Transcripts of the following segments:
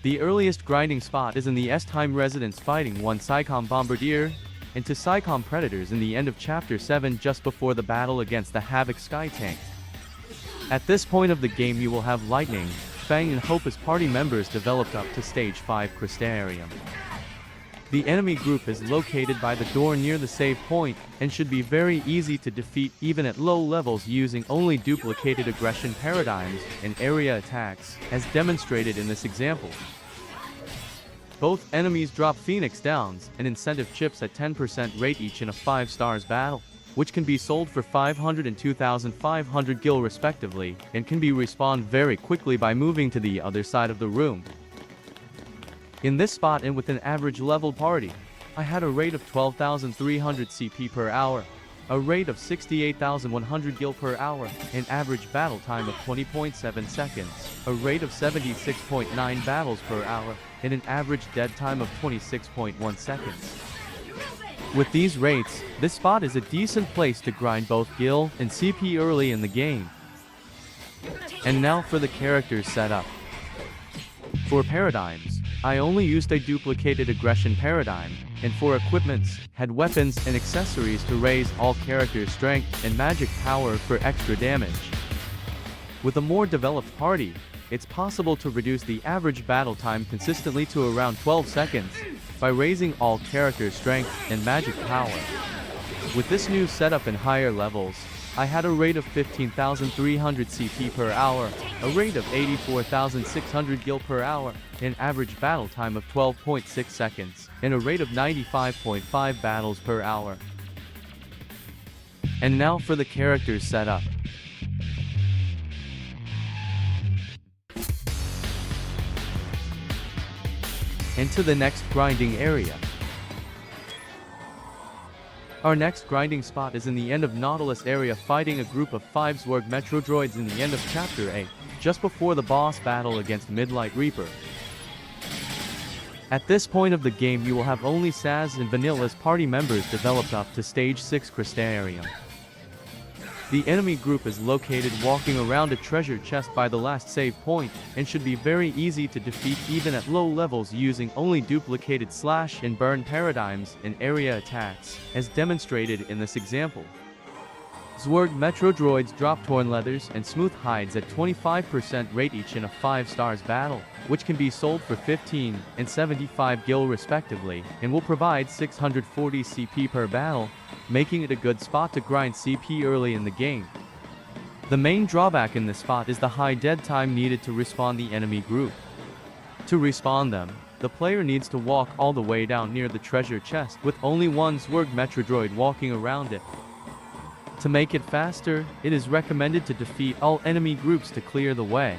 The earliest grinding spot is in the S-Time Residence fighting one Psycom Bombardier and two Psycom Predators in the end of Chapter 7 just before the battle against the Havoc Sky Tank. At this point of the game you will have Lightning, Fang and Hope as party members developed up to Stage 5 Crystarium. The enemy group is located by the door near the save point and should be very easy to defeat even at low levels using only duplicated aggression paradigms and area attacks, as demonstrated in this example. Both enemies drop Phoenix Downs and incentive chips at 10% rate each in a 5 stars battle, which can be sold for 500 and 2,500 gil respectively, and can be respawned very quickly by moving to the other side of the room. In this spot and with an average level party, I had a rate of 12,300 CP per hour, a rate of 68,100 gil per hour, an average battle time of 20.7 seconds, a rate of 76.9 battles per hour, and an average dead time of 26.1 seconds. With these rates, this spot is a decent place to grind both Gil and CP early in the game. And now for the characters setup. For paradigms, I only used a duplicated aggression paradigm, and for equipments, had weapons and accessories to raise all characters' strength and magic power for extra damage. With a more developed party, it's possible to reduce the average battle time consistently to around 12 seconds, by raising all characters' strength and magic power. With this new setup in higher levels, I had a rate of 15,300 CP per hour, a rate of 84,600 gil per hour, an average battle time of 12.6 seconds, and a rate of 95.5 battles per hour. And now for the characters setup. And to the next grinding area. Our next grinding spot is in the end of Nautilus area fighting a group of 5 Zwerg Metro Droids in the end of Chapter 8, just before the boss battle against Midlight Reaper. At this point of the game you will have only Saz and Vanilla as party members developed up to Stage 6 Crystarium. The enemy group is located walking around a treasure chest by the last save point, and should be very easy to defeat even at low levels using only duplicated slash and burn paradigms and area attacks, as demonstrated in this example. Zwerg Metro Droids drop torn leathers and smooth hides at 25% rate each in a 5 stars battle, which can be sold for 15 and 75 gil respectively, and will provide 640 CP per battle, making it a good spot to grind CP early in the game. The main drawback in this spot is the high dead time needed to respawn the enemy group. To respawn them, the player needs to walk all the way down near the treasure chest with only one Zwerg Metro Droid walking around it. To make it faster, it is recommended to defeat all enemy groups to clear the way.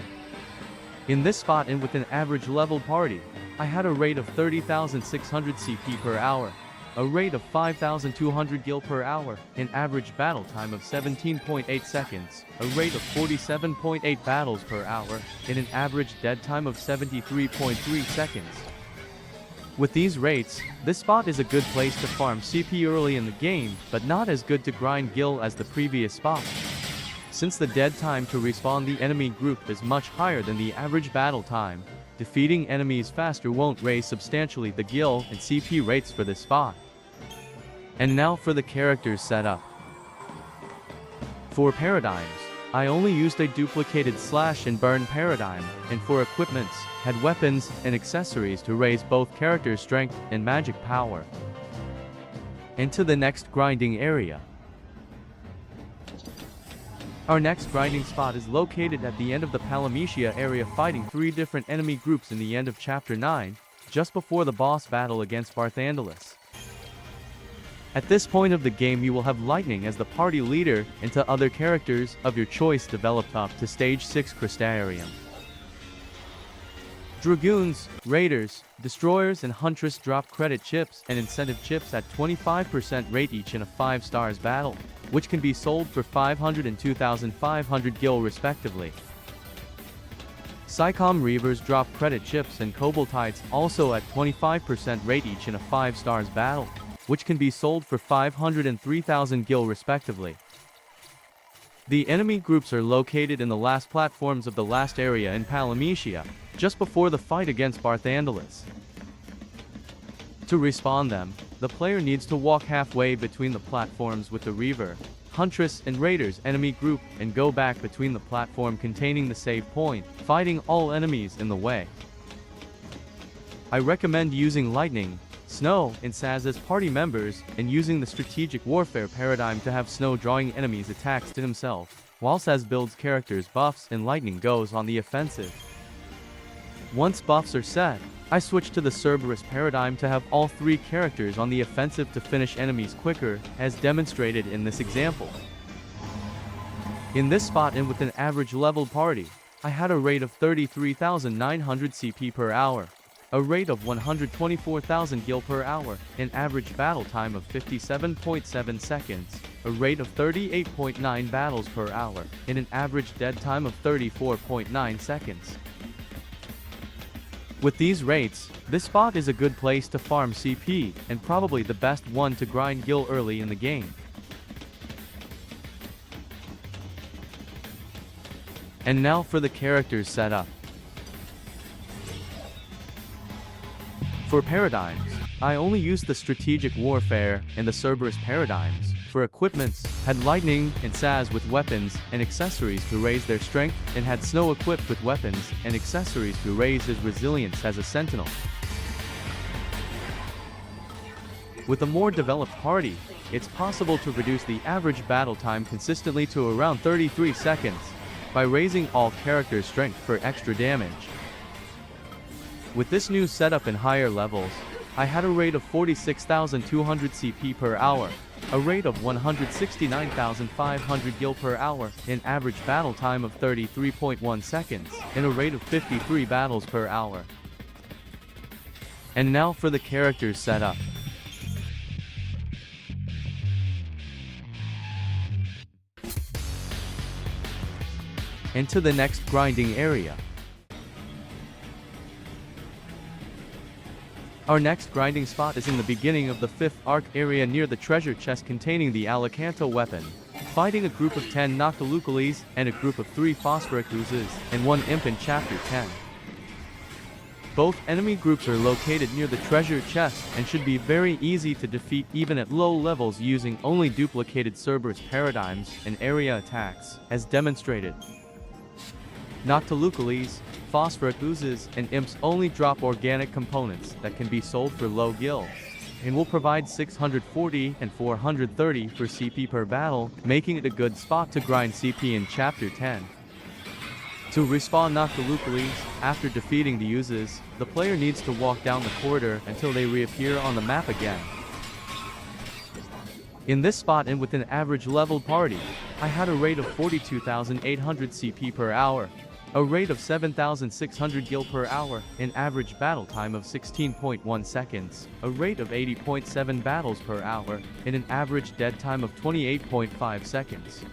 In this spot and with an average level party, I had a rate of 30,600 CP per hour, a rate of 5,200 gil per hour, an average battle time of 17.8 seconds, a rate of 47.8 battles per hour, and an average dead time of 73.3 seconds. With these rates, this spot is a good place to farm CP early in the game, but not as good to grind Gil as the previous spot. Since the dead time to respawn the enemy group is much higher than the average battle time, defeating enemies faster won't raise substantially the Gil and CP rates for this spot. And now for the characters setup. For paradigms, I only used a duplicated slash and burn paradigm, and for equipments, had weapons and accessories to raise both characters' strength and magic power. And to the next grinding area. Our next grinding spot is located at the end of the Palamecia area fighting 3 different enemy groups in the end of Chapter 9, just before the boss battle against Barthandalus. At this point of the game you will have Lightning as the party leader and to other characters of your choice developed up to Stage 6 Crystarium. Dragoons, Raiders, Destroyers and Huntress drop credit chips and incentive chips at 25% rate each in a 5 stars battle, which can be sold for 500 and 2,500 gil respectively. Psycom Reavers drop credit chips and Koboltites also at 25% rate each in a 5 stars battle, which can be sold for 500 and 3,000 gil respectively. The enemy groups are located in the last platforms of the last area in Palamecia, just before the fight against Barthandelus. To respawn them, the player needs to walk halfway between the platforms with the Reaver, Huntress and Raiders enemy group and go back between the platform containing the save point, fighting all enemies in the way. I recommend using Lightning, Snow, and Saz as party members, and using the strategic warfare paradigm to have Snow drawing enemies' attacks to himself, while Saz builds characters' buffs and Lightning goes on the offensive. Once buffs are set, I switch to the Cerberus paradigm to have all three characters on the offensive to finish enemies quicker, as demonstrated in this example. In this spot and with an average leveled party, I had a rate of 33,900 CP per hour, a rate of 124,000 Gil per hour, an average battle time of 57.7 seconds, a rate of 38.9 battles per hour, and an average dead time of 34.9 seconds. With these rates, this spot is a good place to farm CP, and probably the best one to grind Gil early in the game. And now for the characters setup. For paradigms, I only used the strategic warfare and the Cerberus paradigms. For equipments, had Lightning and Saz with weapons and accessories to raise their strength, and had Snow equipped with weapons and accessories to raise his resilience as a sentinel. With a more developed party, it's possible to reduce the average battle time consistently to around 33 seconds by raising all characters' strength for extra damage. With this new setup in higher levels, I had a rate of 46,200 CP per hour, a rate of 169,500 Gil per hour, an average battle time of 33.1 seconds, and a rate of 53 battles per hour. And now for the characters setup. And to the next grinding area. Our next grinding spot is in the beginning of the 5th arc area near the treasure chest containing the Alicanto weapon, fighting a group of 10 Noctilucales and a group of 3 Phosphoric Oozes, and 1 Imp in Chapter 10. Both enemy groups are located near the treasure chest and should be very easy to defeat even at low levels using only duplicated Cerberus paradigms and area attacks, as demonstrated. Noctilucales, Phosphoric Oozes, and Imps only drop organic components that can be sold for low Gil, and will provide 640 and 430 for CP per battle, making it a good spot to grind CP in Chapter 10. To respawn Noctilucales, after defeating the Oozes, the player needs to walk down the corridor until they reappear on the map again. In this spot and with an average leveled party, I had a rate of 42,800 CP per hour, a rate of 7,600 Gil per hour, an average battle time of 16.1 seconds, a rate of 80.7 battles per hour, and an average dead time of 28.5 seconds.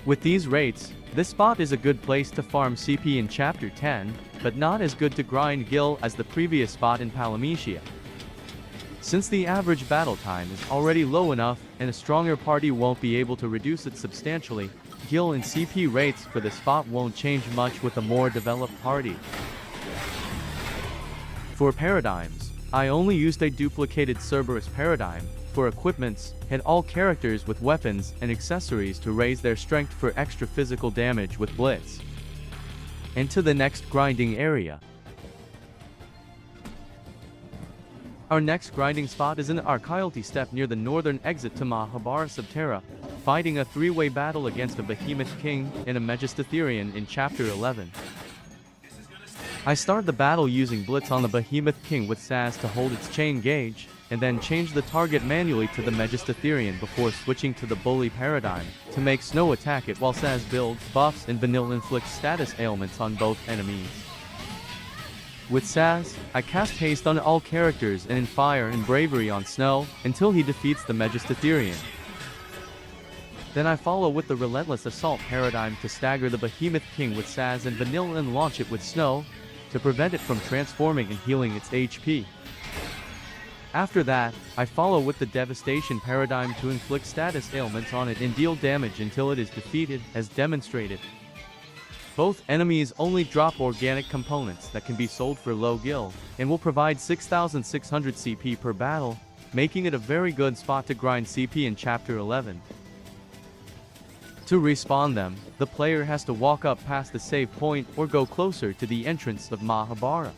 With these rates, this spot is a good place to farm CP in Chapter 10, but not as good to grind Gil as the previous spot in Palamecia. Since the average battle time is already low enough, and a stronger party won't be able to reduce it substantially, Gil and CP rates for this spot won't change much with a more developed party. For paradigms, I only used a duplicated Cerberus paradigm. For equipments, had all characters with weapons and accessories to raise their strength for extra physical damage with Blitz. And to the next grinding area. Our next grinding spot is in the Archaealty Steppe near the northern exit to Mahabara Subterra, fighting a 3-way battle against a Behemoth King and a Megistotherian in Chapter 11. I start the battle using Blitz on the Behemoth King with Saz to hold its chain gauge, and then change the target manually to the Megistotherian before switching to the Bully paradigm, to make Snow attack it while Saz builds, buffs and Vanilla inflicts status ailments on both enemies. With Saz, I cast haste on all characters and in fire and bravery on Snow, until he defeats the Megistotherian. Then I follow with the Relentless Assault paradigm to stagger the Behemoth King with Saz and Vanilla and launch it with Snow, to prevent it from transforming and healing its HP. After that, I follow with the Devastation paradigm to inflict status ailments on it and deal damage until it is defeated, as demonstrated. Both enemies only drop organic components that can be sold for low gil, and will provide 6,600 CP per battle, making it a very good spot to grind CP in Chapter 11. To respawn them, the player has to walk up past the save point or go closer to the entrance of Mahabara.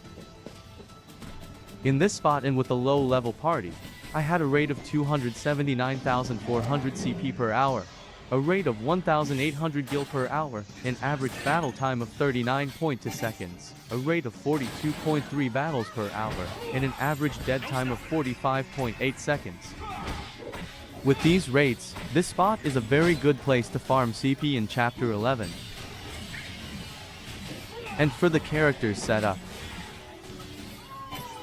In this spot and with a low-level party, I had a rate of 279,400 CP per hour, a rate of 1,800 gil per hour, an average battle time of 39.2 seconds, a rate of 42.3 battles per hour, and an average dead time of 45.8 seconds. With these rates, this spot is a very good place to farm CP in Chapter 11. And for the characters setup.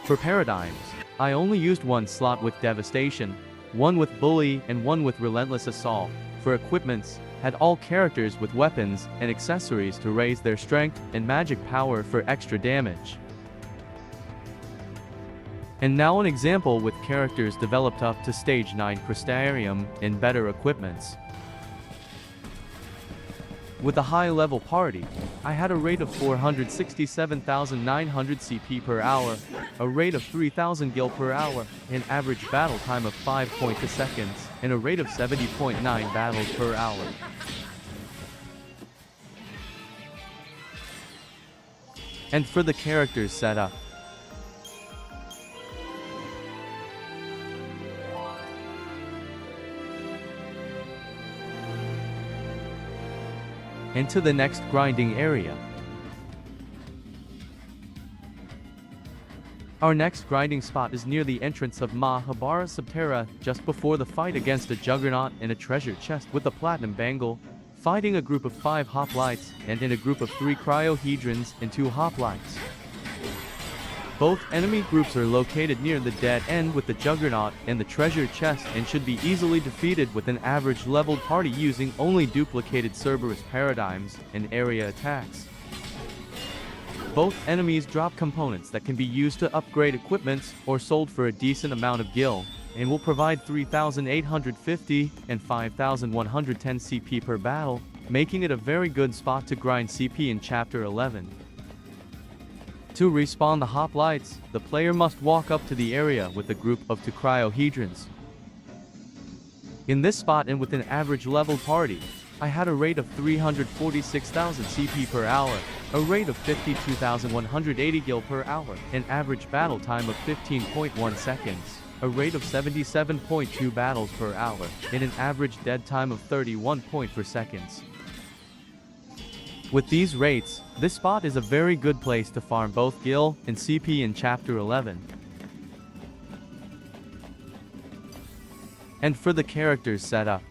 For paradigms, I only used one slot with Devastation, one with Bully, and one with Relentless Assault. For equipments, had all characters with weapons and accessories to raise their strength and magic power for extra damage. And now an example with characters developed up to Stage 9 Crystarium and better equipments. With a high-level party, I had a rate of 467,900 CP per hour, a rate of 3,000 gil per hour, an average battle time of 5.2 seconds, and a rate of 70.9 battles per hour. And for the characters setup. And to the next grinding area. Our next grinding spot is near the entrance of Mahabara Subterra, just before the fight against a juggernaut in a treasure chest with a platinum bangle, fighting a group of 5 hoplites, and in a group of 3 cryohedrons and 2 hoplites. Both enemy groups are located near the dead end with the juggernaut and the treasure chest and should be easily defeated with an average leveled party using only duplicated Cerberus paradigms and area attacks. Both enemies drop components that can be used to upgrade equipments or sold for a decent amount of gil, and will provide 3,850 and 5,110 CP per battle, making it a very good spot to grind CP in Chapter 11. To respawn the hoplites, the player must walk up to the area with a group of 2 cryohedrons. In this spot and with an average level party, I had a rate of 346,000 CP per hour, a rate of 52,180 gil per hour, an average battle time of 15.1 seconds, a rate of 77.2 battles per hour, and an average dead time of 31.4 seconds. With these rates, this spot is a very good place to farm both Gil and CP in Chapter 11. And for the characters setup.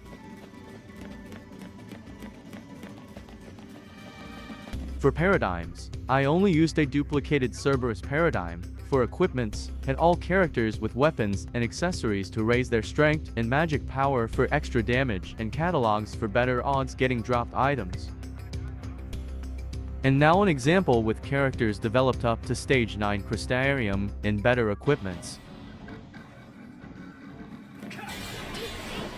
For paradigms, I only used a duplicated Cerberus paradigm. For equipments, had all characters with weapons and accessories to raise their strength and magic power for extra damage and catalogs for better odds getting dropped items. And now an example with characters developed up to Stage 9 Crystarium and better equipments.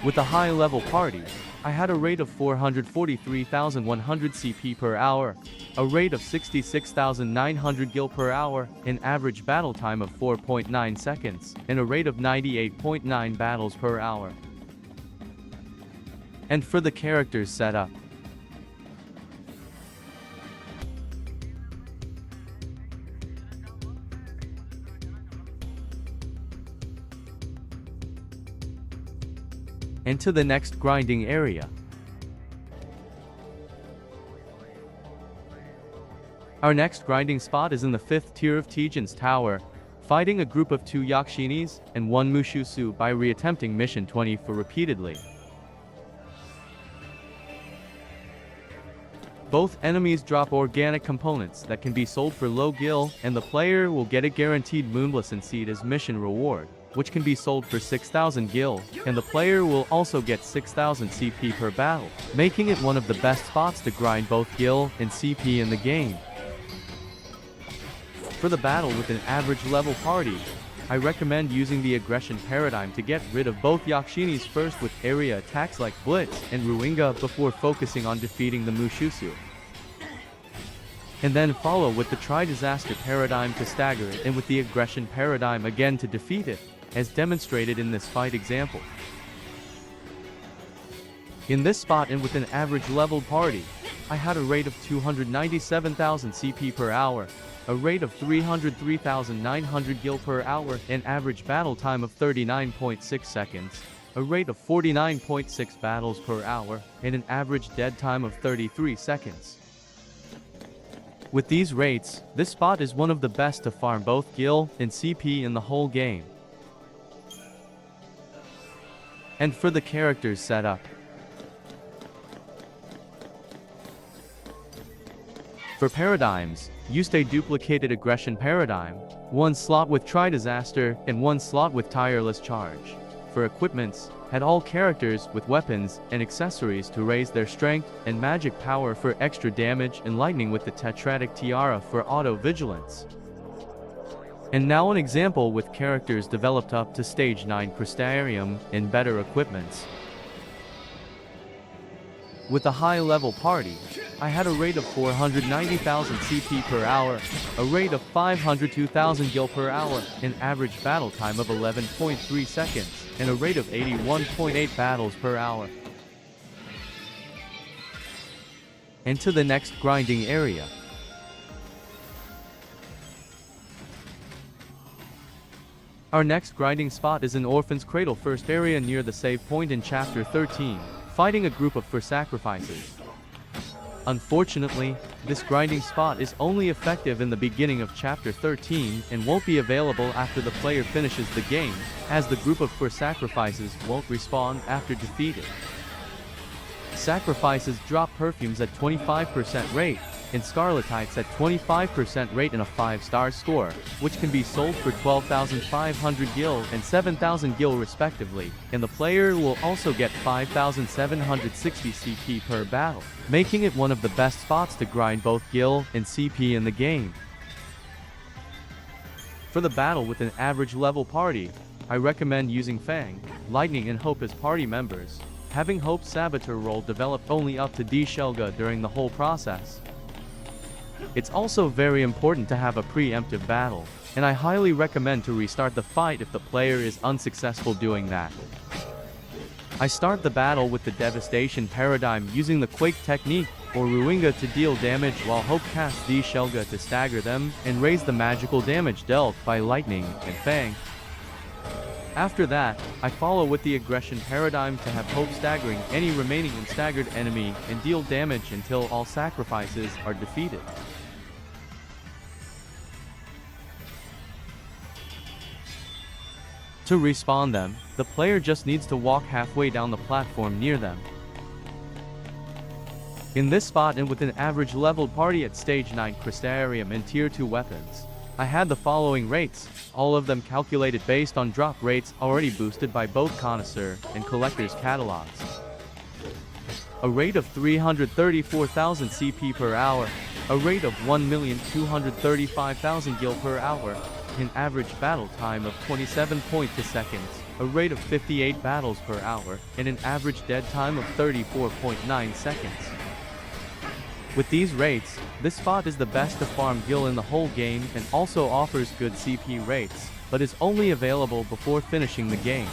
With a high-level party, I had a rate of 443,100 CP per hour, a rate of 66,900 gil per hour, an average battle time of 4.9 seconds, and a rate of 98.9 battles per hour. And for the characters setup. And to the next grinding area. Our next grinding spot is in the 5th tier of Tejan's Tower, fighting a group of 2 Yakshinis and 1 Mushusu by reattempting mission 24 repeatedly. Both enemies drop organic components that can be sold for low gil, and the player will get a guaranteed Moonblossom Seed as mission reward, which can be sold for 6,000 gil, and the player will also get 6,000 CP per battle, making it one of the best spots to grind both gil and CP in the game. For the battle with an average level party, I recommend using the aggression paradigm to get rid of both Yakshinis first with area attacks like Blitz and Ruinga before focusing on defeating the Mushusu. and then follow with the Tri-Disaster paradigm to stagger it and with the Aggression paradigm again to defeat it, as demonstrated in this fight example. In this spot and with an average level party, I had a rate of 297,000 CP per hour, a rate of 303,900 Gil per hour, an average battle time of 39.6 seconds, a rate of 49.6 battles per hour, and an average dead time of 33 seconds. With these rates, this spot is one of the best to farm both Gil and CP in the whole game. And for the characters setup, for paradigms, used a duplicated aggression paradigm, one slot with Tri-Disaster and one slot with tireless charge. For equipments, had all characters with weapons and accessories to raise their strength and magic power for extra damage and lightning with the tetratic tiara for auto vigilance. And now an example with characters developed up to stage 9 Crystarium and better equipments. With a high level party, I had a rate of 490,000 CP per hour, a rate of 502,000 Gil per hour, an average battle time of 11.3 seconds, and a rate of 81.8 battles per hour. And to the next grinding area. Our next grinding spot is in Orphan's Cradle first area near the save point in chapter 13, fighting a group of for sacrifices. Unfortunately, this grinding spot is only effective in the beginning of chapter 13 and won't be available after the player finishes the game, as the group of for sacrifices won't respawn after defeated. Sacrifices drop perfumes at 25% rate, and Scarletites at 25% rate and a 5-star score, which can be sold for 12,500 Gil and 7,000 Gil respectively, and the player will also get 5,760 CP per battle, making it one of the best spots to grind both Gil and CP in the game. For the battle with an average level party, I recommend using Fang, Lightning and Hope as party members, having Hope's Saboteur role developed only up to D. Shelga during the whole process. It's also very important to have a preemptive battle, and I highly recommend to restart the fight if the player is unsuccessful doing that. I start the battle with the Devastation paradigm using the Quake technique or Ruinga to deal damage while Hope casts D. Shelga to stagger them and raise the magical damage dealt by Lightning and Fang. After that, I follow with the Aggression paradigm to have Hope staggering any remaining unstaggered enemy and deal damage until all sacrifices are defeated. To respawn them, the player just needs to walk halfway down the platform near them. In this spot and with an average leveled party at stage 9 Crystarium and tier 2 weapons, I had the following rates, all of them calculated based on drop rates already boosted by both Connoisseur and Collector's catalogs. A rate of 334,000 CP per hour, a rate of 1,235,000 Gil per hour, an average battle time of 27.2 seconds, a rate of 58 battles per hour, and an average dead time of 34.9 seconds. With these rates, this spot is the best to farm Gil in the whole game and also offers good CP rates, but is only available before finishing the game.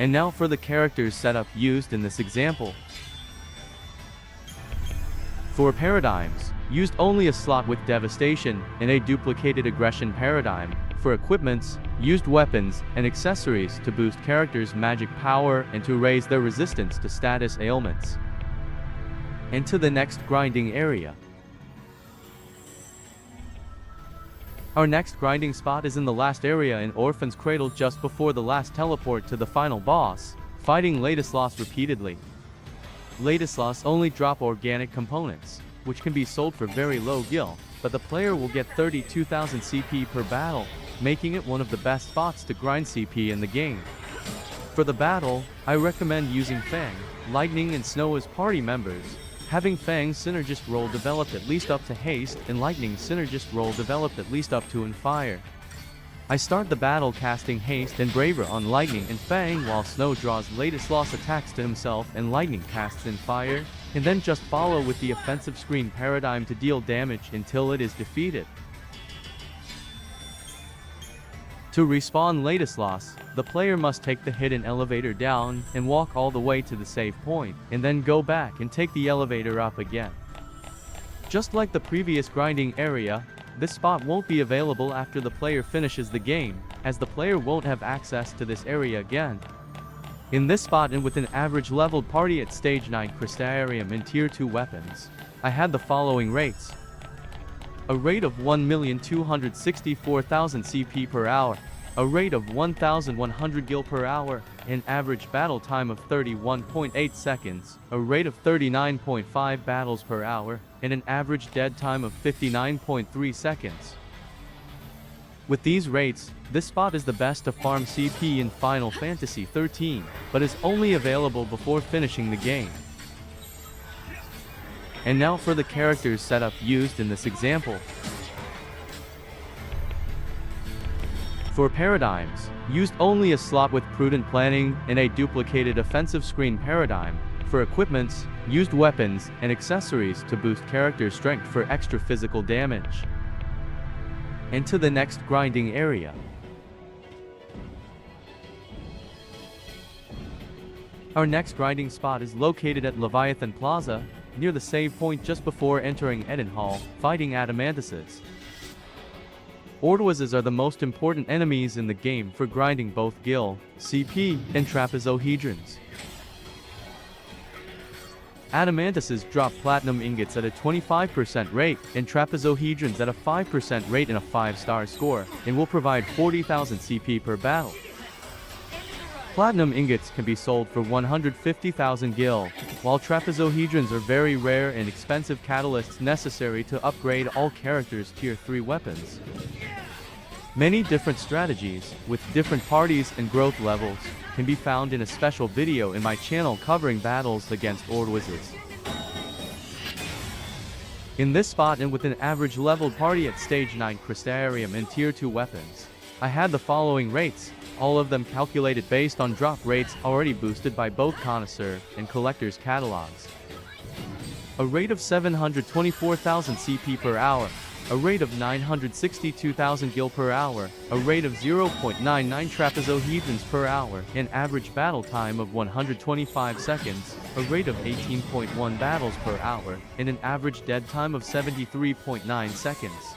And now for the characters setup used in this example. For paradigms, used only a slot with Devastation and a duplicated Aggression paradigm. For equipments, used weapons and accessories to boost characters' magic power and to raise their resistance to status ailments. And to the next grinding area. Our next grinding spot is in the last area in Orphan's Cradle just before the last teleport to the final boss, fighting Ladislas repeatedly. Ladislas only drop organic components, which can be sold for very low Gil, but the player will get 32,000 CP per battle, making it one of the best spots to grind CP in the game. For the battle, I recommend using Fang, Lightning and Snow as party members, having Fang's Synergist role developed at least up to Haste and Lightning's Synergist role developed at least up to Fire. I start the battle casting Haste and Braver on Lightning and Fang while Snow draws Ladislas attacks to himself and Lightning casts in Fire, and then just follow with the offensive screen paradigm to deal damage until it is defeated. To respawn Ladislas, the player must take the hidden elevator down and walk all the way to the save point, and then go back and take the elevator up again. Just like the previous grinding area, this spot won't be available after the player finishes the game, as the player won't have access to this area again. In this spot and with an average leveled party at stage 9 Crystarium and tier 2 weapons, I had the following rates. A rate of 1,264,000 CP per hour, a rate of 1,100 Gil per hour, an average battle time of 31.8 seconds, a rate of 39.5 battles per hour, and an average dead time of 59.3 seconds. With these rates, this spot is the best to farm CP in Final Fantasy XIII, but is only available before finishing the game. And now for the characters setup used in this example. For paradigms, used only a slot with prudent planning and a duplicated offensive screen paradigm. For equipments, used weapons and accessories to boost character strength for extra physical damage. And to the next grinding area. Our next grinding spot is located at Leviathan Plaza, near the save point just before entering Edenhall, fighting adamantuses. Ordwazes are the most important enemies in the game for grinding both Gil, CP, and trapezohedrons. Adamantuses drop platinum ingots at a 25% rate, and trapezohedrons at a 5% rate in a 5-star score, and will provide 40,000 CP per battle. Platinum ingots can be sold for 150,000 Gil, while trapezohedrons are very rare and expensive catalysts necessary to upgrade all characters' tier 3 weapons. Many different strategies, with different parties and growth levels, can be found in a special video in my channel covering battles against Ordwazes. In this spot and with an average leveled party at stage 9 Crystarium and tier 2 weapons, I had the following rates, all of them calculated based on drop rates already boosted by both Connoisseur and Collector's catalogs. A rate of 724,000 CP per hour, a rate of 962,000 Gil per hour, a rate of 0.99 trapezohedrons per hour, an average battle time of 125 seconds, a rate of 18.1 battles per hour, and an average dead time of 73.9 seconds.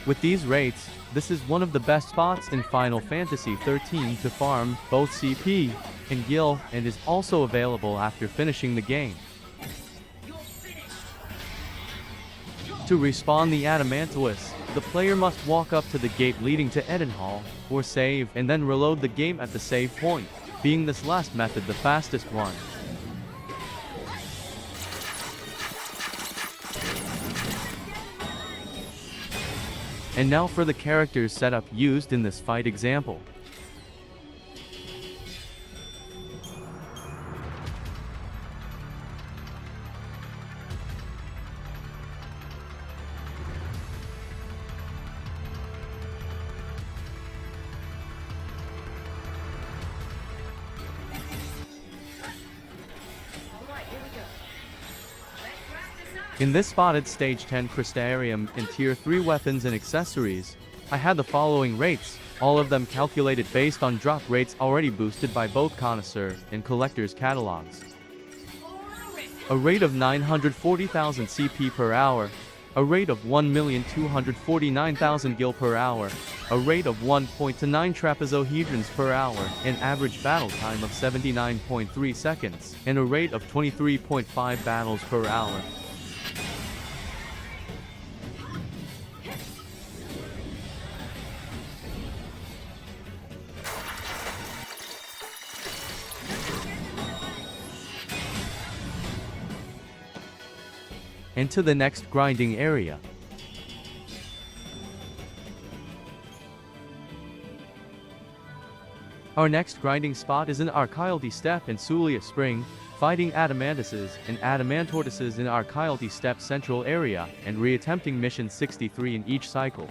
With these rates, this is one of the best spots in Final Fantasy XIII to farm both CP and Gil, and is also available after finishing the game. To respawn the Adamantuous, the player must walk up to the gate leading to Edenhall, or save and then reload the game at the save point, being this last method the fastest one. And now for the characters setup used in this fight example. In this spot at stage 10 Crystarium and tier 3 weapons and accessories, I had the following rates, all of them calculated based on drop rates already boosted by both Connoisseur and Collector's catalogs. A rate of 940,000 CP per hour, a rate of 1,249,000 Gil per hour, a rate of 1.29 trapezohedrons per hour, an average battle time of 79.3 seconds, and a rate of 23.5 battles per hour. And to the next grinding area. Our next grinding spot is in Archaealty Steppe in Sulia Spring, fighting Adamantuses and Adamantortises in Archaealty Steppe Central area and reattempting mission 63 in each cycle.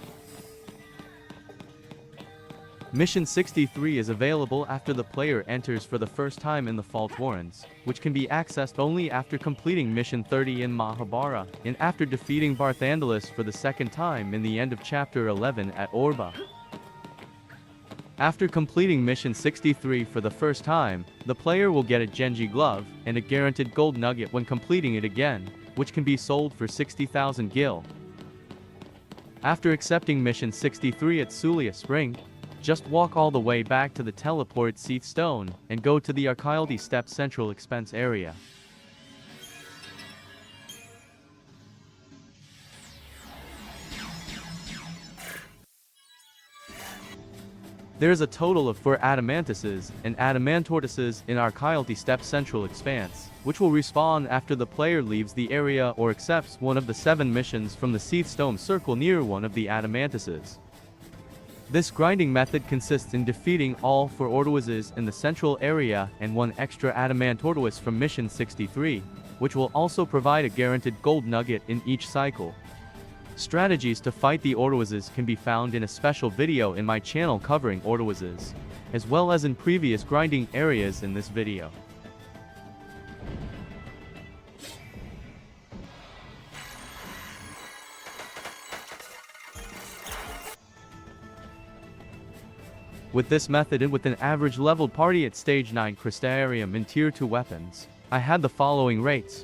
Mission 63 is available after the player enters for the first time in the Fault Warrens, which can be accessed only after completing Mission 30 in Mahabharata, and after defeating Barthandelus for the second time in the end of Chapter 11 at Orba. After completing Mission 63 for the first time, the player will get a Genji glove and a guaranteed gold nugget when completing it again, which can be sold for 60,000 Gil. After accepting Mission 63 at Sulia Spring, just walk all the way back to the teleport Seath Stone and go to the Archialdi Step Central Expense area. There is a total of 4 Adamantuses and Adamantortises in Archialdi Step Central Expanse, which will respawn after the player leaves the area or accepts one of the 7 missions from the Seath Stone Circle near one of the Adamantuses. This grinding method consists in defeating all 4 Ordoises in the central area and 1 extra Adamant Ordois from Mission 63, which will also provide a guaranteed gold nugget in each cycle. Strategies to fight the Ordoises can be found in a special video in my channel covering Ordoises, as well as in previous grinding areas in this video. With this method and with an average leveled party at Stage 9 Crystarium in Tier 2 weapons, I had the following rates.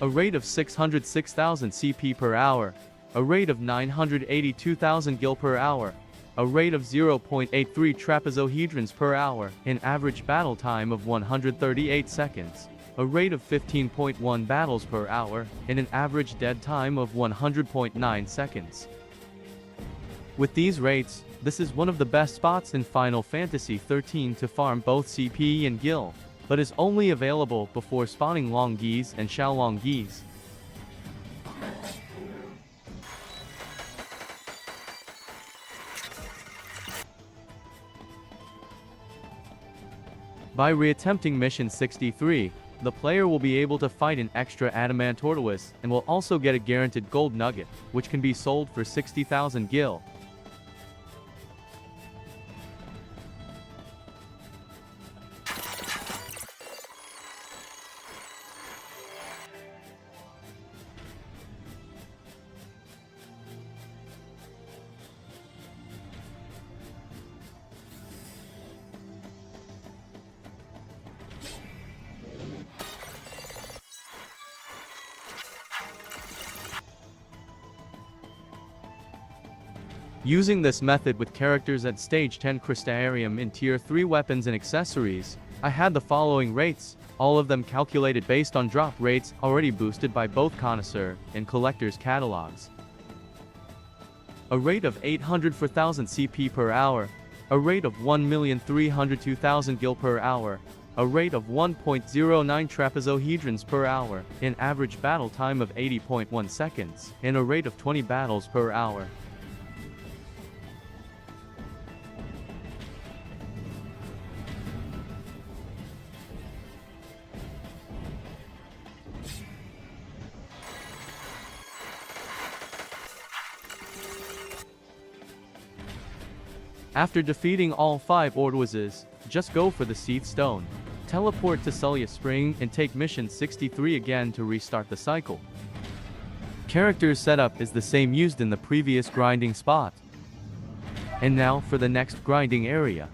A rate of 606,000 CP per hour, a rate of 982,000 Gil per hour, a rate of 0.83 trapezohedrons per hour, an average battle time of 138 seconds, a rate of 15.1 battles per hour, and an average dead time of 100.9 seconds. With these rates, this is one of the best spots in Final Fantasy XIII to farm both CP and Gil, but is only available before spawning Long Geese and Xiaolong Geese. By reattempting Mission 63, the player will be able to fight an extra Adamant Tortoise and will also get a guaranteed gold nugget, which can be sold for 60,000 Gil. Using this method with characters at Stage 10 Crystarium in Tier 3 weapons and accessories, I had the following rates, all of them calculated based on drop rates already boosted by both Connoisseur and Collector's catalogs. A rate of 804,000 CP per hour, a rate of 1,302,000 Gil per hour, a rate of 1.09 trapezohedrons per hour, an average battle time of 80.1 seconds, and a rate of 20 battles per hour. After defeating all 5 Ordoises, just go for the Seath Stone, teleport to Sulia Spring and take Mission 63 again to restart the cycle. Character setup is the same used in the previous grinding spot. And now for the next grinding area.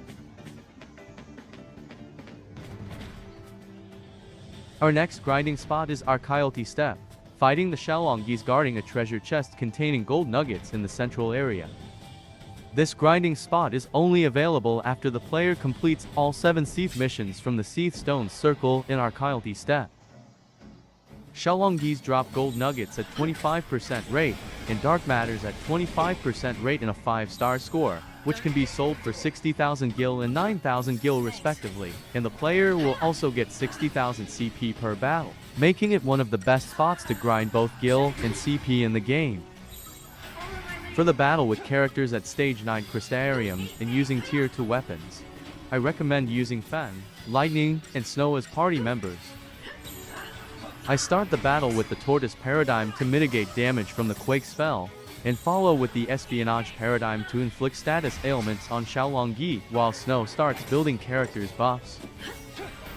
Our next grinding spot is Archialti Step, fighting the Xiaolong Geese guarding a treasure chest containing gold nuggets in the central area. This grinding spot is only available after the player completes all 7 Seath missions from the Seath Stone Circle in Archialti Step. Xiaolong Geese drop gold nuggets at 25% rate, and dark matters at 25% rate in a 5-star score, which can be sold for 60,000 Gil and 9,000 Gil respectively, and the player will also get 60,000 CP per battle, making it one of the best spots to grind both Gil and CP in the game. For the battle with characters at Stage 9 Crystarium and using Tier 2 weapons, I recommend using Fen, Lightning, and Snow as party members. I start the battle with the Tortoise Paradigm to mitigate damage from the Quake spell, and follow with the espionage paradigm to inflict status ailments on Xiaolongyi while Snow starts building characters buffs.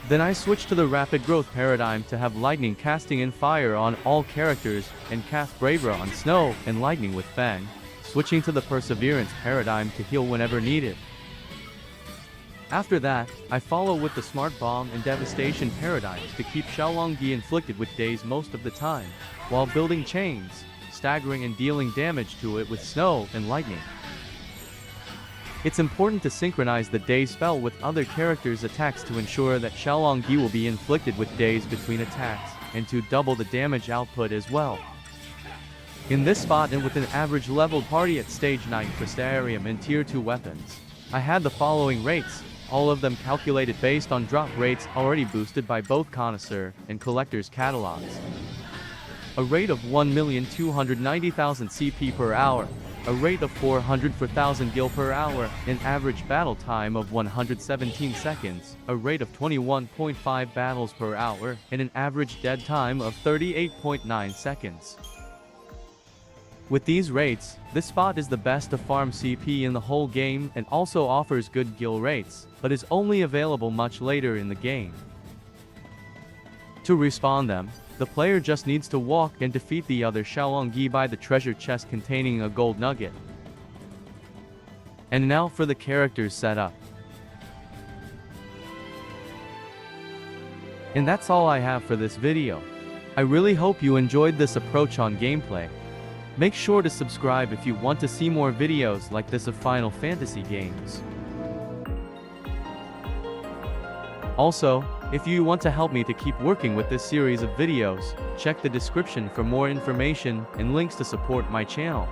Then I switch to the rapid growth paradigm to have lightning casting and fire on all characters, and cast Bravura on Snow and lightning with Fang, switching to the perseverance paradigm to heal whenever needed. After that, I follow with the smart bomb and devastation paradigms to keep Xiaolongyi inflicted with daze most of the time, while building chains, staggering and dealing damage to it with snow and lightning. It's important to synchronize the daze spell with other characters' attacks to ensure that Xiaolongyi will be inflicted with daze between attacks, and to double the damage output as well. In this spot and with an average leveled party at stage 9 for Starium and tier 2 weapons, I had the following rates, all of them calculated based on drop rates already boosted by both Connoisseur and Collector's catalogs. A rate of 1,290,000 CP per hour, a rate of 400 per 1000 Gil per hour, an average battle time of 117 seconds, a rate of 21.5 battles per hour, and an average dead time of 38.9 seconds. With these rates, this spot is the best to farm CP in the whole game and also offers good Gil rates, but is only available much later in the game. To respawn them, the player just needs to walk and defeat the other Xiaolongyi by the treasure chest containing a gold nugget. And now for the characters setup. And that's all I have for this video. I really hope you enjoyed this approach on gameplay. Make sure to subscribe if you want to see more videos like this of Final Fantasy games. Also, if you want to help me to keep working with this series of videos, check the description for more information and links to support my channel.